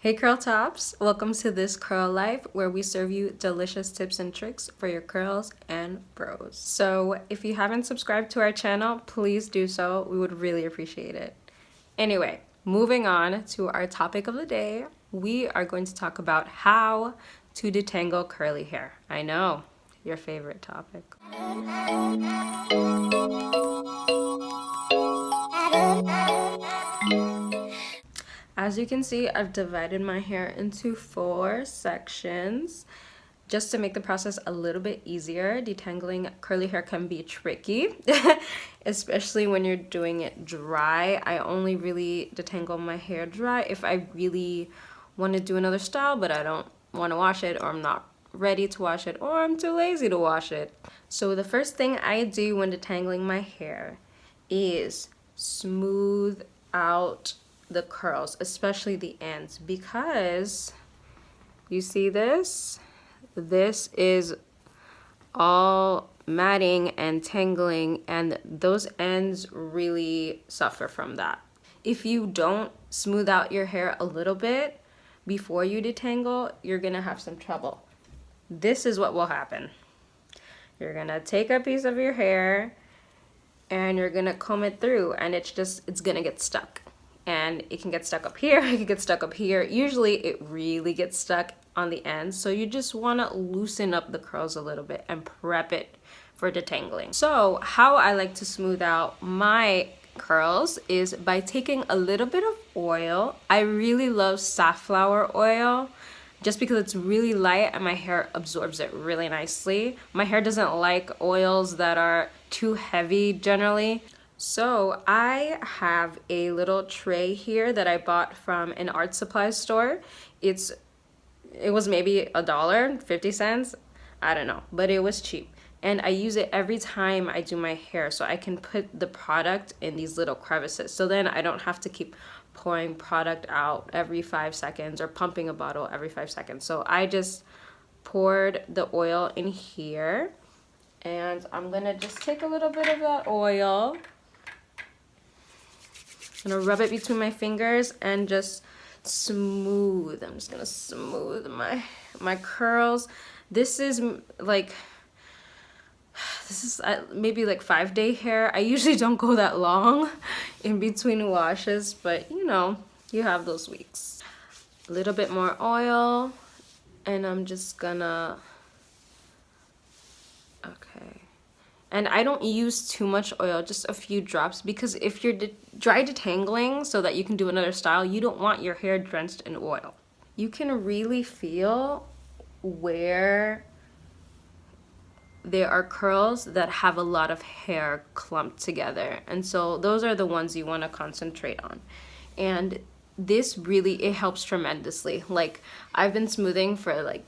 Hey CURLtops, welcome to this curl life where we serve you delicious tips and tricks for your curls and froze. So if you haven't subscribed to our channel, please do so. We would really appreciate it. Anyway, moving on to our topic of the day, we are going to talk about how to detangle curly hair. I know, your favorite topic. As you can see, I've divided my hair into 4 sections just to make the process a little bit easier. Detangling curly hair can be tricky, especially when you're doing it dry. I only really detangle my hair dry if I really want to do another style, but I don't want to wash it, or I'm not ready to wash it, or I'm too lazy to wash it. So the first thing I do when detangling my hair is smooth out the curls, especially the ends, because you see this is all matting and tangling, and those ends really suffer from that. If you don't smooth out your hair a little bit before you detangle, you're gonna have some trouble. This is what will happen. You're gonna take a piece of your hair and you're gonna comb it through, and it's gonna get stuck. And it can get stuck up here, it can get stuck up here. Usually it really gets stuck on the ends, so you just wanna loosen up the curls a little bit and prep it for detangling. So how I like to smooth out my curls is by taking a little bit of oil. I really love safflower oil just because it's really light and my hair absorbs it really nicely. My hair doesn't like oils that are too heavy generally. So I have a little tray here that I bought from an art supply store. It was maybe $1, 50 cents, I don't know, but it was cheap. And I use it every time I do my hair, so I can put the product in these little crevices. So then I don't have to keep pouring product out every 5 seconds or pumping a bottle every 5 seconds. So I just poured the oil in here, and I'm gonna just take a little bit of that oil. I'm gonna rub it between my fingers and just smooth. I'm just gonna smooth my curls. This is maybe like 5-day hair. I usually don't go that long in between washes, but you know, you have those weeks. A little bit more oil, and I'm just gonna, okay. And I don't use too much oil, just a few drops, because if you're dry detangling so that you can do another style, you don't want your hair drenched in oil. You can really feel where there are curls that have a lot of hair clumped together, and so those are the ones you want to concentrate on. And this really, it helps tremendously. Like, I've been smoothing for like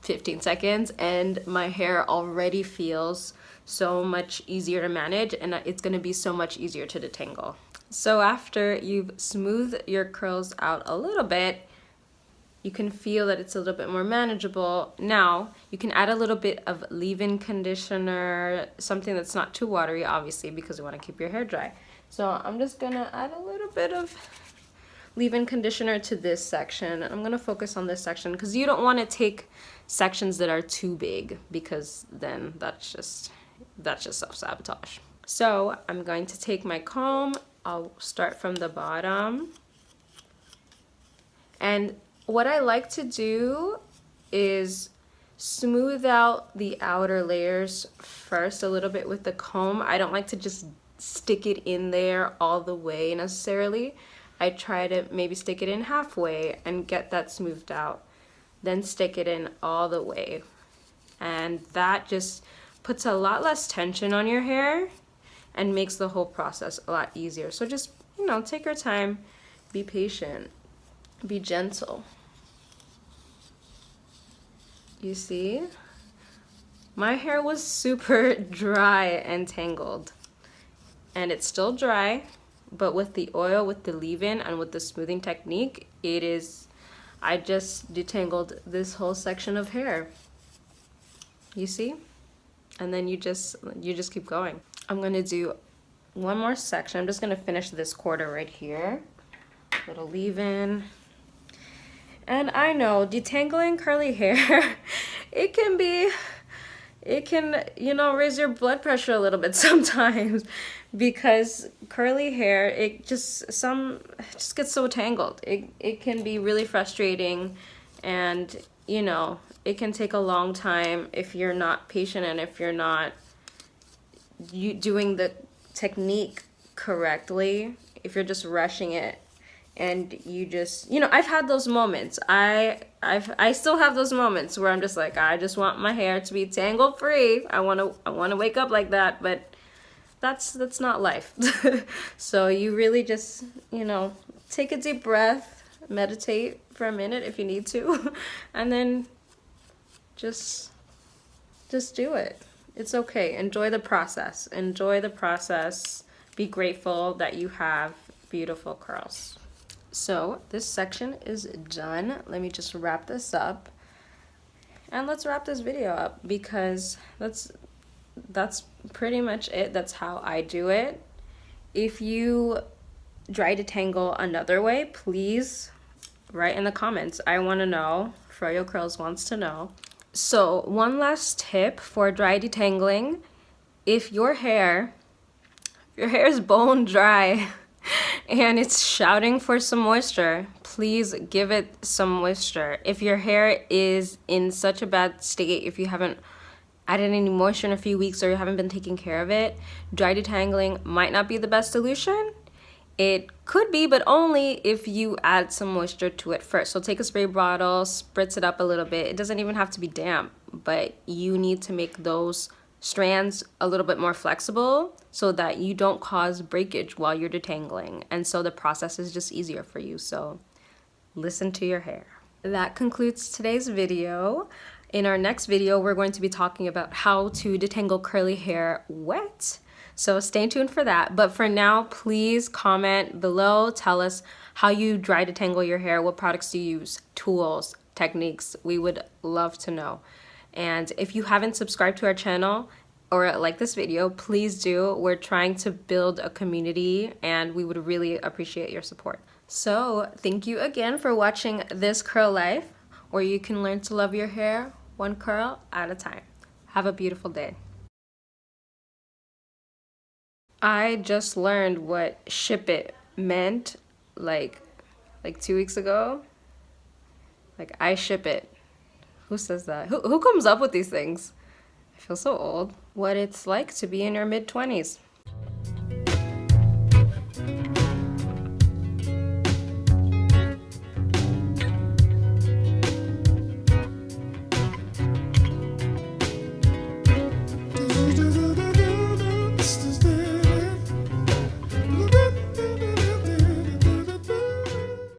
15 seconds and my hair already feels so much easier to manage, and it's going to be so much easier to detangle. So after you've smoothed your curls out a little bit, you can feel that it's a little bit more manageable. Now you can add a little bit of leave-in conditioner, something that's not too watery, obviously, because we want to keep your hair dry. So I'm just gonna add a little bit of leave-in conditioner to this section. I'm gonna focus on this section because you don't want to take sections that are too big, because then that's just self-sabotage. So I'm going to take my comb. I'll start from the bottom, and what I like to do is smooth out the outer layers first a little bit with the comb. I don't like to just stick it in there all the way necessarily. I try to maybe stick it in halfway and get that smoothed out, then stick it in all the way. And that just puts a lot less tension on your hair and makes the whole process a lot easier. So just, you know, take your time, be patient, be gentle. You see? My hair was super dry and tangled, and it's still dry, but with the oil, with the leave-in, and with the smoothing technique, I just detangled this whole section of hair. You see? And then you just keep going. I'm gonna do one more section. I'm just gonna finish this quarter right here. Little leave-in. And I know detangling curly hair, it can be, it can, you know, raise your blood pressure a little bit sometimes because curly hair, it just gets so tangled. It can be really frustrating, and you know, it can take a long time if you're not patient and if you're not doing the technique correctly, if you're just rushing it and you just, you know, I've had those moments. I still have those moments where I'm just like, I just want my hair to be tangle free. I want to wake up like that, but that's not life. So you really just, you know, take a deep breath, meditate for a minute if you need to, and then just do it. It's okay. Enjoy the process. Enjoy the process. Be grateful that you have beautiful curls. So this section is done. Let me just wrap this up. And let's wrap this video up because that's pretty much it. That's how I do it. If you dry detangle another way, please write in the comments. I want to know. Froyo Curls wants to know. So one last tip for dry detangling: if your hair is bone dry and it's shouting for some moisture, please give it some moisture. If your hair is in such a bad state, if you haven't added any moisture in a few weeks or you haven't been taking care of it, dry detangling might not be the best solution. It could be, but only if you add some moisture to it first. So take a spray bottle, spritz it up a little bit. It doesn't even have to be damp, but you need to make those strands a little bit more flexible so that you don't cause breakage while you're detangling. And so the process is just easier for you. So listen to your hair. That concludes today's video. In our next video, we're going to be talking about how to detangle curly hair wet. So stay tuned for that. But for now, please comment below. Tell us how you dry detangle your hair, what products do you use, tools, techniques. We would love to know. And if you haven't subscribed to our channel or like this video, please do. We're trying to build a community and we would really appreciate your support. So thank you again for watching this Curl Life, where you can learn to love your hair one curl at a time. Have a beautiful day. I just learned what ship it meant like 2 weeks ago. Like, I ship it. Who says that? Who comes up with these things? I feel so old. What it's like to be in your mid-20s.